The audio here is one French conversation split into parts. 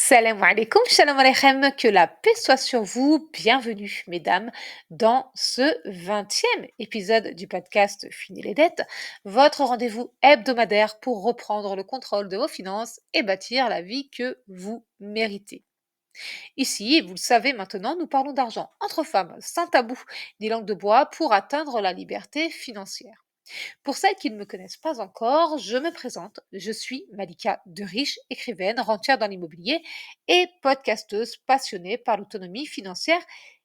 Salam alaikum, shalom aleichem, que la paix soit sur vous. Bienvenue, mesdames, dans ce 20e épisode du podcast Fini les dettes, votre rendez-vous hebdomadaire pour reprendre le contrôle de vos finances et bâtir la vie que vous méritez. Ici, vous le savez maintenant, nous parlons d'argent entre femmes, sans tabou ni langue de bois, pour atteindre la liberté financière. Pour celles qui ne me connaissent pas encore, je me présente. Je suis Malika Deriche, écrivaine, rentière dans l'immobilier et podcasteuse passionnée par l'autonomie financière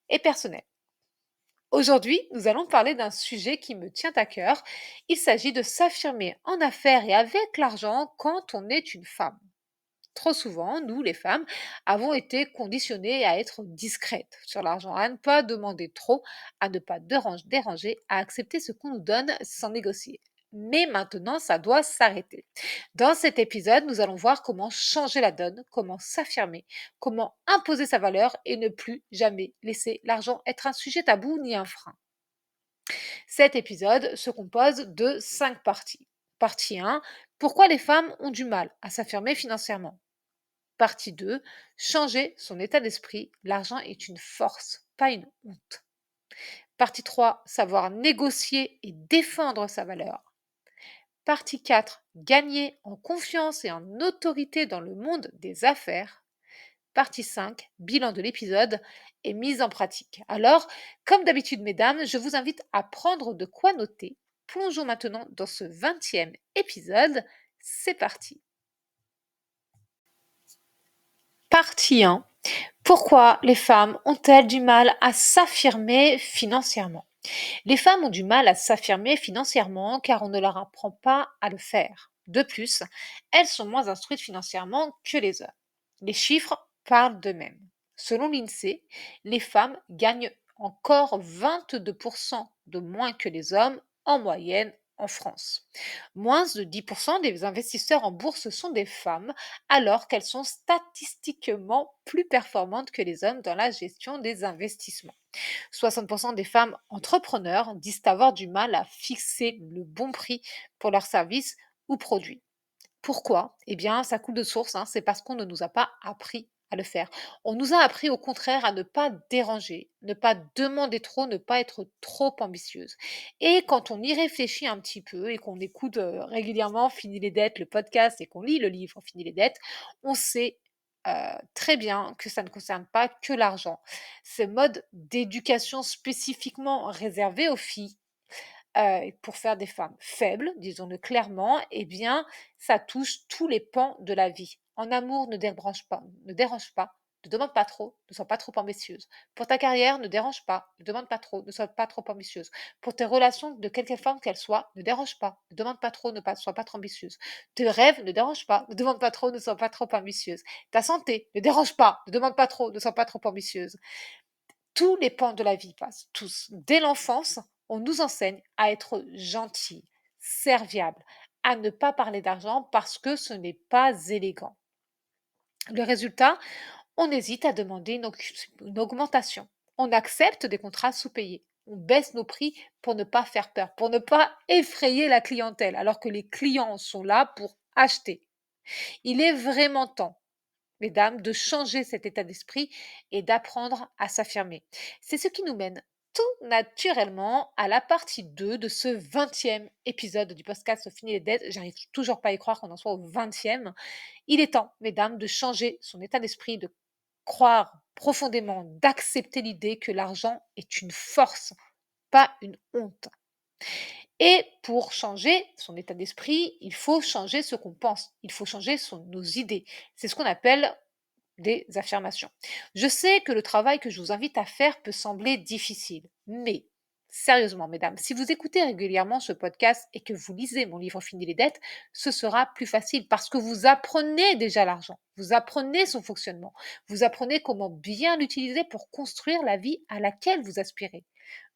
et personnelle. Aujourd'hui, nous allons parler d'un sujet qui me tient à cœur. Il s'agit de s'affirmer en affaires et avec l'argent quand on est une femme. Trop souvent, nous, les femmes, avons été conditionnées à être discrètes sur l'argent, à ne pas demander trop, à ne pas déranger, à accepter ce qu'on nous donne sans négocier. Mais maintenant, ça doit s'arrêter. Dans cet épisode, nous allons voir comment changer la donne, comment s'affirmer, comment imposer sa valeur et ne plus jamais laisser l'argent être un sujet tabou ni un frein. Cet épisode se compose de 5 parties. Partie 1, pourquoi les femmes ont du mal à s'affirmer financièrement. Partie 2, changer son état d'esprit. L'argent est une force, pas une honte. Partie 3, savoir négocier et défendre sa valeur. Partie 4, gagner en confiance et en autorité dans le monde des affaires. Partie 5, bilan de l'épisode et mise en pratique. Alors, comme d'habitude, mesdames, je vous invite à prendre de quoi noter. Plongeons maintenant dans ce 20e épisode. C'est parti. Partie 1. Pourquoi les femmes ont-elles du mal à s'affirmer financièrement? Les femmes ont du mal à s'affirmer financièrement car on ne leur apprend pas à le faire. De plus, elles sont moins instruites financièrement que les hommes. Les chiffres parlent d'eux-mêmes. Selon l'INSEE, les femmes gagnent encore 22% de moins que les hommes en moyenne en France. Moins de 10% des investisseurs en bourse sont des femmes, alors qu'elles sont statistiquement plus performantes que les hommes dans la gestion des investissements. 60% des femmes entrepreneurs disent avoir du mal à fixer le bon prix pour leurs services ou produits. Pourquoi? Eh bien, ça coule de source, c'est parce qu'on ne nous a pas appris à le faire. On nous a appris au contraire à ne pas déranger, ne pas demander trop, ne pas être trop ambitieuse. Et quand on y réfléchit un petit peu et qu'on écoute régulièrement Fini les dettes, le podcast, et qu'on lit le livre Fini les dettes, on sait très bien que ça ne concerne pas que l'argent. Ce mode d'éducation spécifiquement réservé aux filles pour faire des femmes faibles, disons-le clairement, eh bien, ça touche tous les pans de la vie. En amour, ne dérange pas, ne demande pas trop, ne sois pas trop ambitieuse. Pour ta carrière, ne dérange pas, ne demande pas trop, ne sois pas trop ambitieuse. Pour tes relations, de quelque forme qu'elles soient, ne dérange pas, ne demande pas trop, sois pas trop ambitieuse. Tes rêves, ne dérange pas, ne demande pas trop, ne sois pas trop ambitieuse. Ta santé, ne dérange pas, ne demande pas trop, ne sois pas trop ambitieuse. Tous les pans de la vie passent, tous. Dès l'enfance, on nous enseigne à être gentil, serviable, à ne pas parler d'argent parce que ce n'est pas élégant. Le résultat, on hésite à demander une augmentation. On accepte des contrats sous-payés. On baisse nos prix pour ne pas faire peur, pour ne pas effrayer la clientèle, alors que les clients sont là pour acheter. Il est vraiment temps, mesdames, de changer cet état d'esprit et d'apprendre à s'affirmer. C'est ce qui nous mène tout naturellement à la partie 2 de ce 20e épisode du podcast Fini les dettes. J'arrive toujours pas à y croire qu'on en soit au 20e. Il est temps, mesdames, de changer son état d'esprit, de croire profondément, d'accepter l'idée que l'argent est une force, pas une honte. Et pour changer son état d'esprit, il faut changer ce qu'on pense, il faut changer nos idées. C'est ce qu'on appelle des affirmations. Je sais que le travail que je vous invite à faire peut sembler difficile, mais sérieusement, mesdames, si vous écoutez régulièrement ce podcast et que vous lisez mon livre Fini les dettes, ce sera plus facile parce que vous apprenez déjà l'argent, vous apprenez son fonctionnement, vous apprenez comment bien l'utiliser pour construire la vie à laquelle vous aspirez.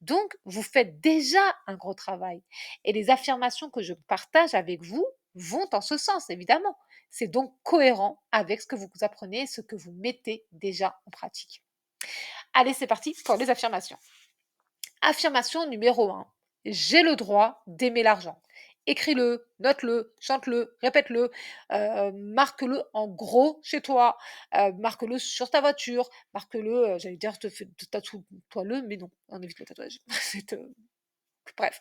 Donc, vous faites déjà un gros travail. Et les affirmations que je partage avec vous vont en ce sens, évidemment. C'est donc cohérent avec ce que vous apprenez et ce que vous mettez déjà en pratique. Allez, c'est parti pour les affirmations. Affirmation numéro 1. J'ai le droit d'aimer l'argent. écris-le, note-le, chante-le, répète-le, marque-le en gros chez toi, marque-le sur ta voiture, marque-le, j'allais dire tatoue-toi-le, mais non, on évite le tatouage. C'est, bref.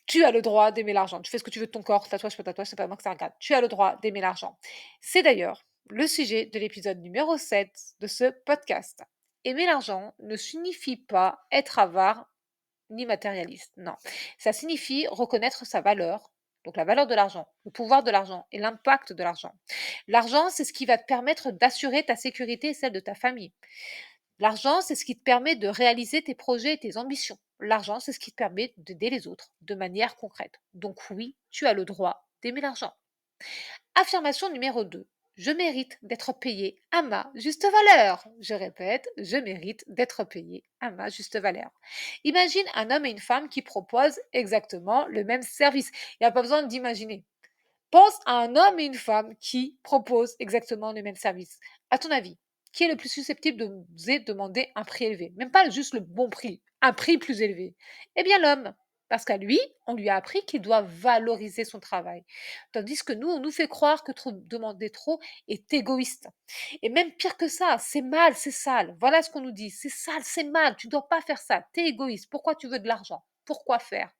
Tu as le droit d'aimer l'argent. Tu fais ce que tu veux de ton corps, tatouage, pas tatouage, c'est pas moi que ça regarde. Tu as le droit d'aimer l'argent. C'est d'ailleurs le sujet de l'épisode numéro 7 de ce podcast. Aimer l'argent ne signifie pas être avare ni matérialiste. Non. Ça signifie reconnaître sa valeur, donc la valeur de l'argent, le pouvoir de l'argent et l'impact de l'argent. L'argent, c'est ce qui va te permettre d'assurer ta sécurité et celle de ta famille. L'argent, c'est ce qui te permet de réaliser tes projets et tes ambitions. L'argent, c'est ce qui te permet d'aider les autres de manière concrète. Donc oui, tu as le droit d'aimer l'argent. Affirmation numéro 2. Je mérite d'être payé à ma juste valeur. Je répète, je mérite d'être payé à ma juste valeur. Imagine un homme et une femme qui proposent exactement le même service. Il n'y a pas besoin d'imaginer. Pense à un homme et une femme qui proposent exactement le même service. À ton avis, qui est le plus susceptible d'oser demander un prix élevé? Même pas juste le bon prix, un prix plus élevé. Eh bien l'homme, parce qu'à lui, on lui a appris qu'il doit valoriser son travail. Tandis que nous, on nous fait croire que demander trop est égoïste. Et même pire que ça, c'est mal, c'est sale. Voilà ce qu'on nous dit. C'est sale, c'est mal, tu ne dois pas faire ça. T'es égoïste. Pourquoi tu veux de l'argent? Pourquoi faire?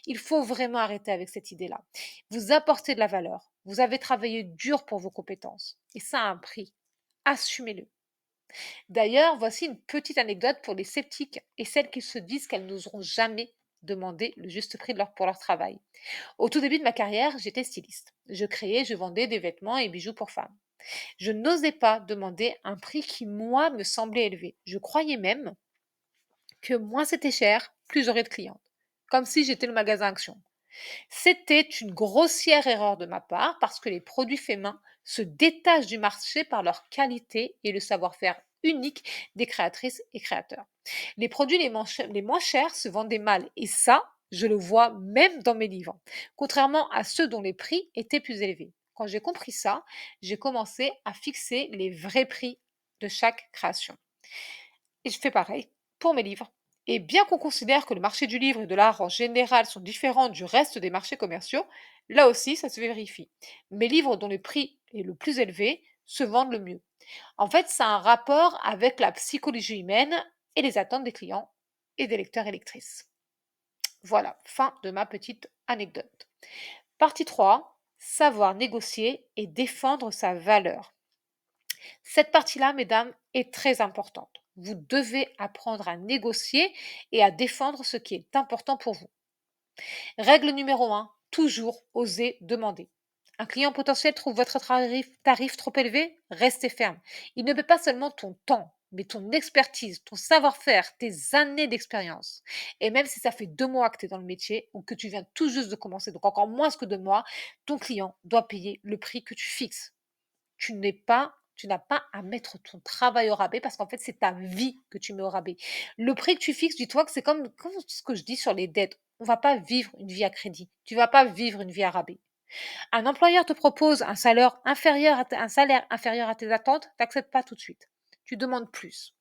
Il faut vraiment arrêter avec cette idée-là. Vous apportez de la valeur. Vous avez travaillé dur pour vos compétences. Et ça a un prix. Assumez-le. D'ailleurs, voici une petite anecdote pour les sceptiques et celles qui se disent qu'elles n'oseront jamais demander le juste prix pour leur travail. Au tout début de ma carrière, j'étais styliste. Je créais, je vendais des vêtements et bijoux pour femmes. Je n'osais pas demander un prix qui, moi, me semblait élevé. Je croyais même que moins c'était cher, plus j'aurais de clientes. Comme si j'étais le magasin Action. C'était une grossière erreur de ma part parce que les produits faits main se détachent du marché par leur qualité et le savoir-faire unique des créatrices et créateurs. Les produits les moins chers se vendaient mal et ça, je le vois même dans mes livres, contrairement à ceux dont les prix étaient plus élevés. Quand j'ai compris ça, j'ai commencé à fixer les vrais prix de chaque création. Et je fais pareil pour mes livres. Et bien qu'on considère que le marché du livre et de l'art en général sont différents du reste des marchés commerciaux, là aussi ça se vérifie. Mes livres dont le prix est le plus élevé se vendent le mieux. En fait, ça a un rapport avec la psychologie humaine et les attentes des clients et des lecteurs et lectrices. Voilà, fin de ma petite anecdote. Partie 3, savoir négocier et défendre sa valeur. Cette partie-là, mesdames, est très importante. Vous devez apprendre à négocier et à défendre ce qui est important pour vous. Règle numéro 1, toujours oser demander. Un client potentiel trouve votre tarif trop élevé, restez ferme. Il ne paie pas seulement ton temps, mais ton expertise, ton savoir-faire, tes années d'expérience. Et même si ça fait 2 mois que tu es dans le métier ou que tu viens tout juste de commencer, donc encore moins que 2 mois, ton client doit payer le prix que tu fixes. Tu n'as pas à mettre ton travail au rabais parce qu'en fait, c'est ta vie que tu mets au rabais. Le prix que tu fixes, dis-toi que c'est comme ce que je dis sur les dettes. On va pas vivre une vie à crédit. Tu vas pas vivre une vie à rabais. Un employeur te propose un salaire inférieur à tes attentes, t'acceptes pas tout de suite. Tu demandes plus.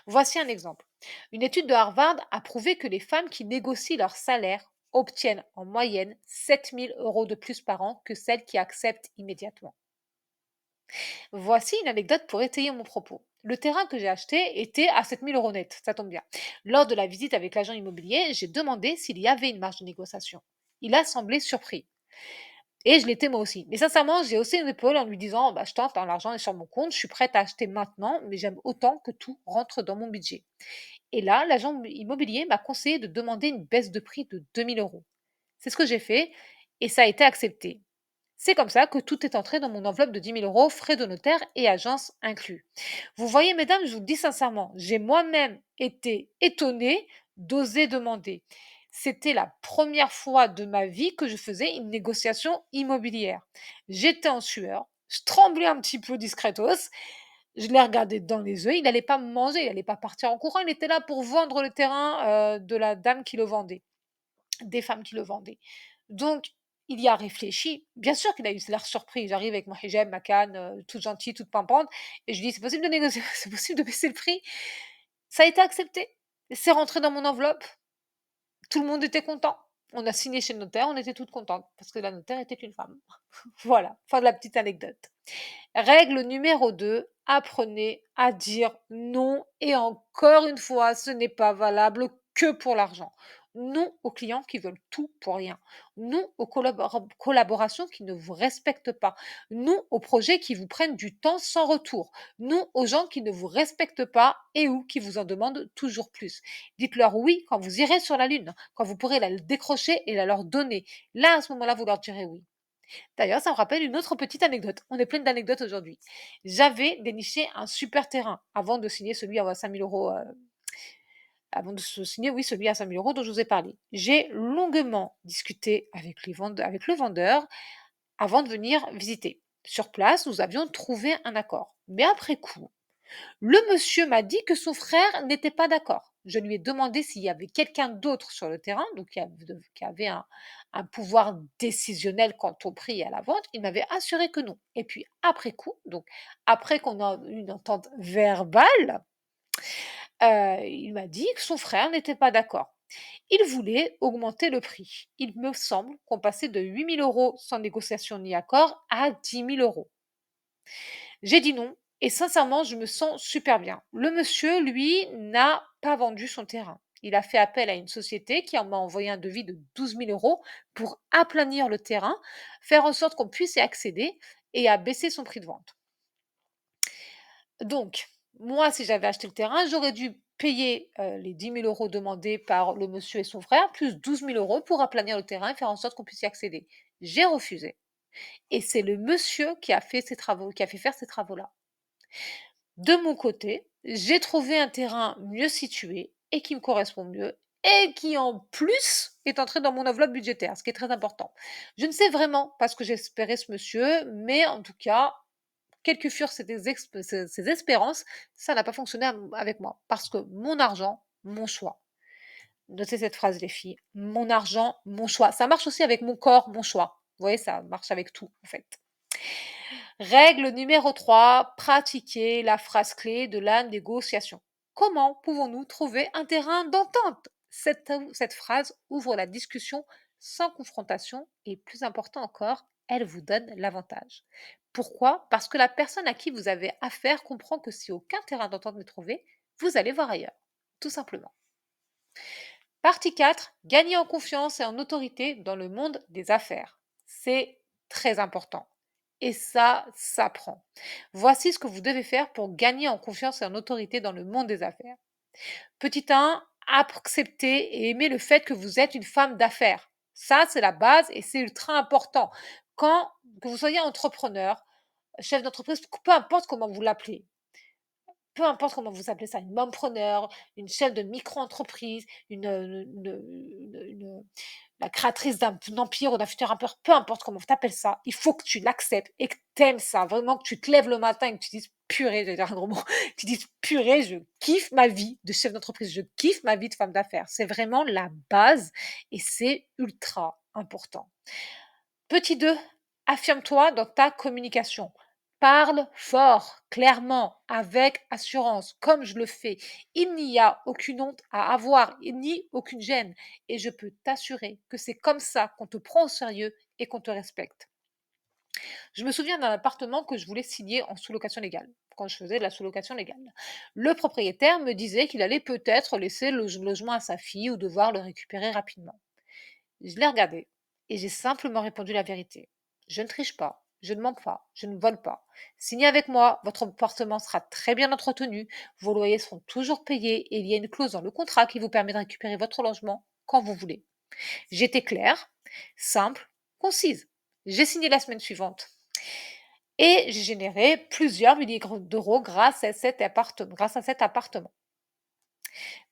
Voici un exemple. Une étude de Harvard a prouvé que les femmes qui négocient leur salaire obtiennent en moyenne 7 000 € de plus par an que celles qui acceptent immédiatement. Voici une anecdote pour étayer mon propos. Le terrain que j'ai acheté était à 7 000 € net, ça tombe bien. Lors de la visite avec l'agent immobilier, j'ai demandé s'il y avait une marge de négociation. Il a semblé surpris. Et je l'étais moi aussi. Mais sincèrement, j'ai haussé une épaule en lui disant bah, je tente, hein, l'argent est sur mon compte, je suis prête à acheter maintenant, mais j'aime autant que tout rentre dans mon budget. Et là, l'agent immobilier m'a conseillé de demander une baisse de prix de 2 000 €. C'est ce que j'ai fait et ça a été accepté. C'est comme ça que tout est entré dans mon enveloppe de 10 000 €, frais de notaire et agence inclus. Vous voyez, mesdames, je vous le dis sincèrement, j'ai moi-même été étonnée d'oser demander. C'était la première fois de ma vie que je faisais une négociation immobilière. J'étais en sueur, je tremblais un petit peu discretos, je l'ai regardé dans les yeux, il n'allait pas me manger, il n'allait pas partir en courant, il était là pour vendre le terrain de la dame qui le vendait, des femmes qui le vendaient. Donc, il y a réfléchi. Bien sûr qu'il a eu l'air surpris. J'arrive avec mon hijab, ma canne, toute gentille, toute pimpante, et je lui dis: «C'est possible de négocier? C'est possible de baisser le prix?» Ça a été accepté. C'est rentré dans mon enveloppe. Tout le monde était content. On a signé chez le notaire, on était toutes contentes parce que la notaire était une femme. Voilà, fin de la petite anecdote. Règle numéro 2, apprenez à dire non et encore une fois, ce n'est pas valable que pour l'argent. Non aux clients qui veulent tout pour rien. Non aux collaborations qui ne vous respectent pas. Non aux projets qui vous prennent du temps sans retour. Non aux gens qui ne vous respectent pas et ou qui vous en demandent toujours plus. Dites-leur oui quand vous irez sur la Lune, quand vous pourrez la décrocher et la leur donner. Là, à ce moment-là, vous leur direz oui. D'ailleurs, ça me rappelle une autre petite anecdote. On est plein d'anecdotes aujourd'hui. J'avais déniché un super terrain avant de signer celui à 5 000 euros. Avant de se signer, oui, celui à 5 000 euros dont je vous ai parlé. J'ai longuement discuté avec le vendeur avant de venir visiter. Sur place, nous avions trouvé un accord. Mais après coup, le monsieur m'a dit que son frère n'était pas d'accord. Je lui ai demandé s'il y avait quelqu'un d'autre sur le terrain, donc qui avait un pouvoir décisionnel quant au prix et à la vente. Il m'avait assuré que non. Et puis après coup, donc après qu'on a eu une entente verbale, il m'a dit que son frère n'était pas d'accord. Il voulait augmenter le prix. Il me semble qu'on passait de 8 000 euros sans négociation ni accord à 10 000 euros. J'ai dit non et sincèrement, je me sens super bien. Le monsieur, lui, n'a pas vendu son terrain. Il a fait appel à une société qui m'a envoyé un devis de 12 000 euros pour aplanir le terrain, faire en sorte qu'on puisse y accéder et à baisser son prix de vente. Donc, moi, si j'avais acheté le terrain, j'aurais dû payer les 10 000 euros demandés par le monsieur et son frère, plus 12 000 euros pour aplanir le terrain et faire en sorte qu'on puisse y accéder. J'ai refusé. Et c'est le monsieur qui a fait ces travaux, qui a fait faire ces travaux-là. De mon côté, j'ai trouvé un terrain mieux situé et qui me correspond mieux et qui en plus est entré dans mon enveloppe budgétaire, ce qui est très important. Je ne sais vraiment pas ce que j'espérais ce monsieur, mais en tout cas, quelles que furent ses espérances, ça n'a pas fonctionné avec moi parce que mon argent, mon choix. Notez cette phrase les filles, mon argent, mon choix. Ça marche aussi avec mon corps, mon choix. Vous voyez, ça marche avec tout en fait. Règle numéro 3, pratiquer la phrase clé de la négociation. Comment pouvons-nous trouver un terrain d'entente? Cette phrase ouvre la discussion sans confrontation et plus important encore, elle vous donne l'avantage. Pourquoi? Parce que la personne à qui vous avez affaire comprend que si aucun terrain d'entente n'est trouvé, vous allez voir ailleurs. Tout simplement. Partie 4, gagner en confiance et en autorité dans le monde des affaires. C'est très important. Et ça s'apprend. Voici ce que vous devez faire pour gagner en confiance et en autorité dans le monde des affaires. Petit 1, accepter et aimer le fait que vous êtes une femme d'affaires. Ça, c'est la base et c'est ultra important. Que vous soyez entrepreneur, chef d'entreprise, peu importe comment vous l'appelez, peu importe comment vous appelez ça, une mompreneur, une chef de micro-entreprise, la créatrice d'un empire ou d'un futur empire, peu importe comment tu appelles ça, il faut que tu l'acceptes et que tu aimes ça. Vraiment que tu te lèves le matin et que tu dises purée, je vais dire un gros mot, tu dises purée, je kiffe ma vie de chef d'entreprise, je kiffe ma vie de femme d'affaires. C'est vraiment la base et c'est ultra important. Petit 2, affirme-toi dans ta communication. Parle fort, clairement, avec assurance, comme je le fais. Il n'y a aucune honte à avoir, ni aucune gêne. Et je peux t'assurer que c'est comme ça qu'on te prend au sérieux et qu'on te respecte. Je me souviens d'un appartement que je voulais signer en sous-location légale, quand je faisais de la sous-location légale. Le propriétaire me disait qu'il allait peut-être laisser le logement à sa fille ou devoir le récupérer rapidement. Je l'ai regardé et j'ai simplement répondu la vérité. Je ne triche pas, je ne mens pas, je ne vole pas. Signez avec moi, votre appartement sera très bien entretenu, vos loyers seront toujours payés et il y a une clause dans le contrat qui vous permet de récupérer votre logement quand vous voulez. J'étais claire, simple, concise. J'ai signé la semaine suivante et j'ai généré plusieurs milliers d'euros grâce à cet appartement.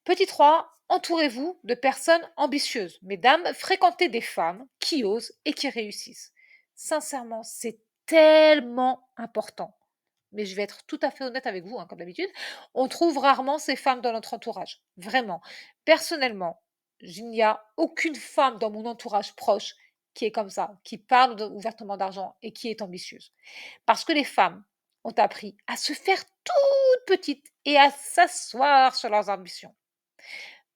Petit 3, entourez-vous de personnes ambitieuses. Mesdames, fréquentez des femmes qui osent et qui réussissent. Sincèrement, c'est tellement important. Mais je vais être tout à fait honnête avec vous, comme d'habitude. On trouve rarement ces femmes dans notre entourage. Vraiment. Personnellement, il n'y a aucune femme dans mon entourage proche qui est comme ça, qui parle ouvertement d'argent et qui est ambitieuse. Parce que les femmes ont appris à se faire toutes petites et à s'asseoir sur leurs ambitions.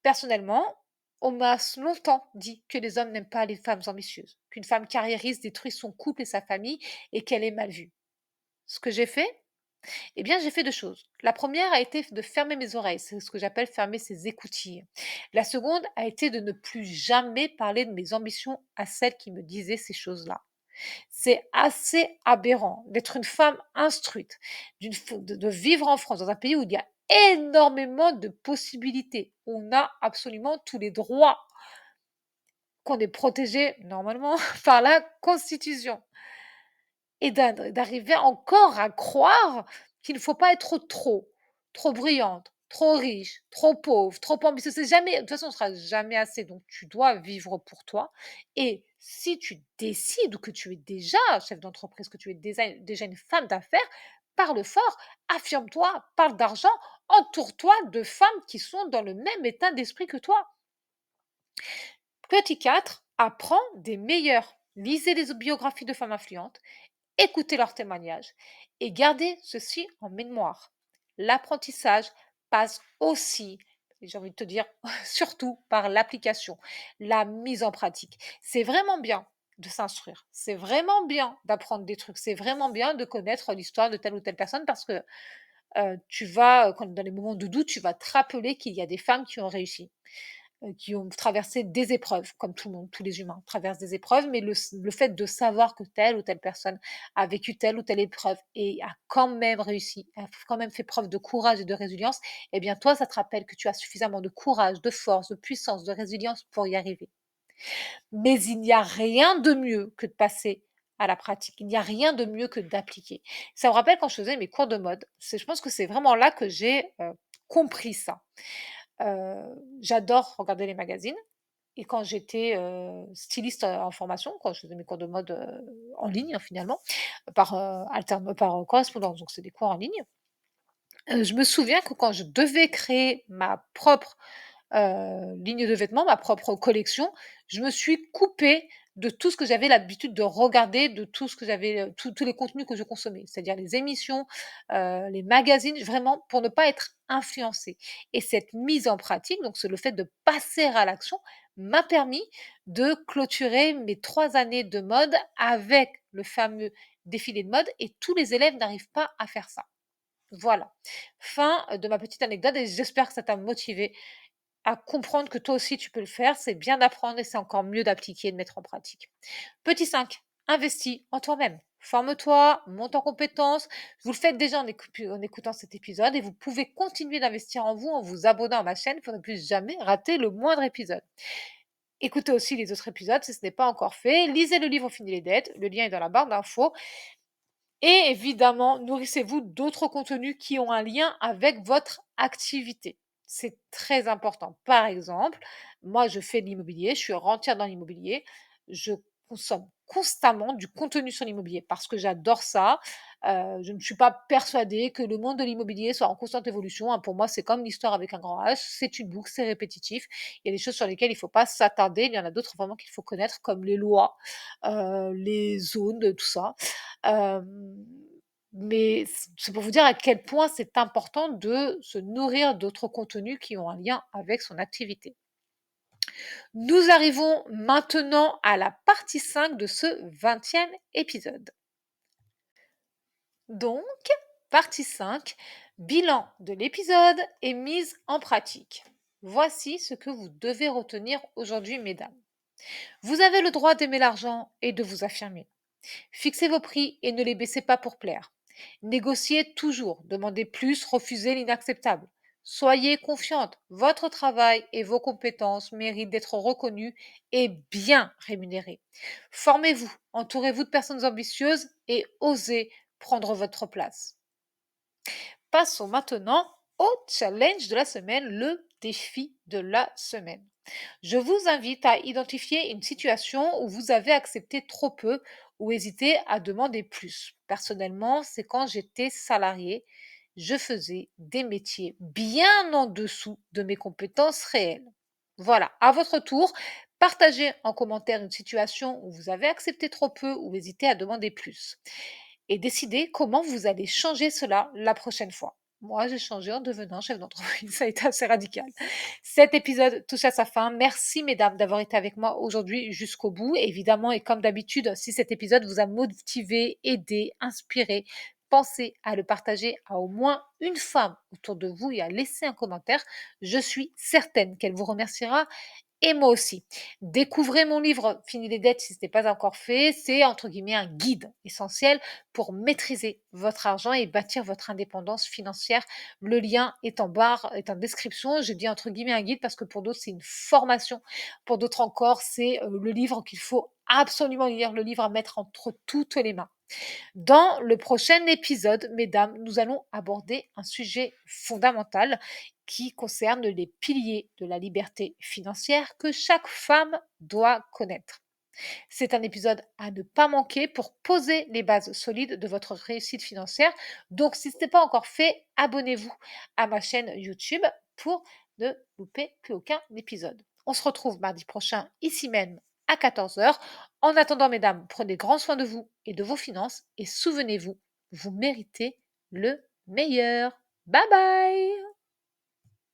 Personnellement, On m'a longtemps dit que les hommes n'aiment pas les femmes ambitieuses, qu'une femme carriériste détruit son couple et sa famille et qu'elle est mal vue. Ce que j'ai fait, eh bien, j'ai fait 2 choses. La première a été de fermer mes oreilles, c'est ce que j'appelle fermer ses écoutilles. La seconde a été de ne plus jamais parler de mes ambitions à celles qui me disaient ces choses-là. C'est assez aberrant d'être une femme instruite, de vivre en France, dans un pays où il y a énormément de possibilités. On a absolument tous les droits, qu'on est protégé normalement par la Constitution. Et d'arriver encore à croire qu'il ne faut pas être trop brillante, trop riche, trop pauvre, trop ambitieuse. C'est jamais de toute façon, on sera jamais assez, donc tu dois vivre pour toi et si tu décides ou que tu es déjà chef d'entreprise, que tu es déjà une femme d'affaires, parle fort, affirme-toi, parle d'argent, entoure-toi de femmes qui sont dans le même état d'esprit que toi. Petit 4, apprends des meilleurs. Lisez les biographies de femmes influentes, écoutez leurs témoignages et gardez ceci en mémoire. L'apprentissage passe aussi, et j'ai envie de te dire, surtout par l'application, la mise en pratique. C'est vraiment bien de s'instruire, c'est vraiment bien d'apprendre des trucs, c'est vraiment bien de connaître l'histoire de telle ou telle personne parce que tu vas, dans les moments de doute, tu vas te rappeler qu'il y a des femmes qui ont réussi, qui ont traversé des épreuves, comme tout le monde, tous les humains traversent des épreuves, mais le fait de savoir que telle ou telle personne a vécu telle ou telle épreuve et a quand même réussi, a quand même fait preuve de courage et de résilience, eh bien toi, ça te rappelle que tu as suffisamment de courage, de force, de puissance, de résilience pour y arriver. Mais il n'y a rien de mieux que de passer à la pratique. Il n'y a rien de mieux que d'appliquer. Ça me rappelle quand je faisais mes cours de mode. Je pense que c'est vraiment là que j'ai compris ça. J'adore regarder les magazines et quand j'étais, styliste, en formation, quand je faisais mes cours de mode, en ligne, hein, finalement, par correspondance, donc c'est des cours en ligne, je me souviens que quand je devais créer ma propre, ligne de vêtements, ma propre collection, je me suis coupée de tout ce que j'avais l'habitude de regarder, de tout ce que j'avais, tous les contenus que je consommais. C'est-à-dire les émissions, les magazines, vraiment pour ne pas être influencée et cette mise en pratique, donc c'est le fait de passer à l'action, m'a permis de clôturer mes 3 années de mode avec le fameux défilé de mode et tous les élèves n'arrivent pas à faire ça. Voilà, fin de ma petite anecdote et j'espère que ça t'a motivé à comprendre que toi aussi tu peux le faire. C'est bien d'apprendre et c'est encore mieux d'appliquer et de mettre en pratique. Petit 5, investis en toi-même. Forme-toi, monte en compétences. Vous le faites déjà en écoutant cet épisode et vous pouvez continuer d'investir en vous en vous abonnant à ma chaîne pour ne plus jamais rater le moindre épisode. Écoutez aussi les autres épisodes si ce n'est pas encore fait. Lisez le livre Fini les dettes. Le lien est dans la barre d'infos. Et évidemment, nourrissez-vous d'autres contenus qui ont un lien avec votre activité. C'est très important. Par exemple, moi, je fais de l'immobilier, je suis rentière dans l'immobilier. Je consomme constamment du contenu sur l'immobilier parce que j'adore ça. Je ne suis pas persuadée que le monde de l'immobilier soit en constante évolution, hein. Pour moi, c'est comme l'histoire avec un grand H, c'est une boucle, c'est répétitif. Il y a des choses sur lesquelles il ne faut pas s'attarder. Il y en a d'autres vraiment qu'il faut connaître, comme les lois, les zones, tout ça. Hem, mais c'est pour vous dire à quel point c'est important de se nourrir d'autres contenus qui ont un lien avec son activité. Nous arrivons maintenant à la partie 5 de ce 20e épisode. Donc, partie 5, bilan de l'épisode et mise en pratique. Voici ce que vous devez retenir aujourd'hui, mesdames. Vous avez le droit d'aimer l'argent et de vous affirmer. Fixez vos prix et ne les baissez pas pour plaire. Négociez toujours, demandez plus, refusez l'inacceptable. Soyez confiante, votre travail et vos compétences méritent d'être reconnus et bien rémunérés. Formez-vous, entourez-vous de personnes ambitieuses et osez prendre votre place. Passons maintenant au challenge de la semaine, le défi de la semaine. Je vous invite à identifier une situation où vous avez accepté trop peu ou hésité à demander plus. Personnellement, c'est quand j'étais salariée, je faisais des métiers bien en dessous de mes compétences réelles. Voilà, à votre tour, partagez en commentaire une situation où vous avez accepté trop peu ou hésité à demander plus et décidez comment vous allez changer cela la prochaine fois. Moi, j'ai changé en devenant chef d'entreprise, ça a été assez radical. Cet épisode touche à sa fin. Merci mesdames d'avoir été avec moi aujourd'hui jusqu'au bout. Évidemment, et comme d'habitude, si cet épisode vous a motivé, aidé, inspiré, pensez à le partager à au moins une femme autour de vous et à laisser un commentaire. Je suis certaine qu'elle vous remerciera et moi aussi. Découvrez mon livre Fini les dettes si ce n'est pas encore fait. C'est entre guillemets un guide essentiel pour maîtriser votre argent et bâtir votre indépendance financière. Le lien est en barre, est en description. Je dis entre guillemets un guide parce que pour d'autres c'est une formation. Pour d'autres encore, c'est le livre qu'il faut absolument lire, le livre à mettre entre toutes les mains. Dans le prochain épisode, mesdames, nous allons aborder un sujet fondamental qui concerne les piliers de la liberté financière que chaque femme doit connaître. C'est un épisode à ne pas manquer pour poser les bases solides de votre réussite financière. Donc, si ce n'est pas encore fait, abonnez-vous à ma chaîne YouTube pour ne louper plus aucun épisode. On se retrouve mardi prochain, ici même, à 14 heures. En attendant, mesdames, prenez grand soin de vous et de vos finances et souvenez-vous, vous méritez le meilleur. Bye bye!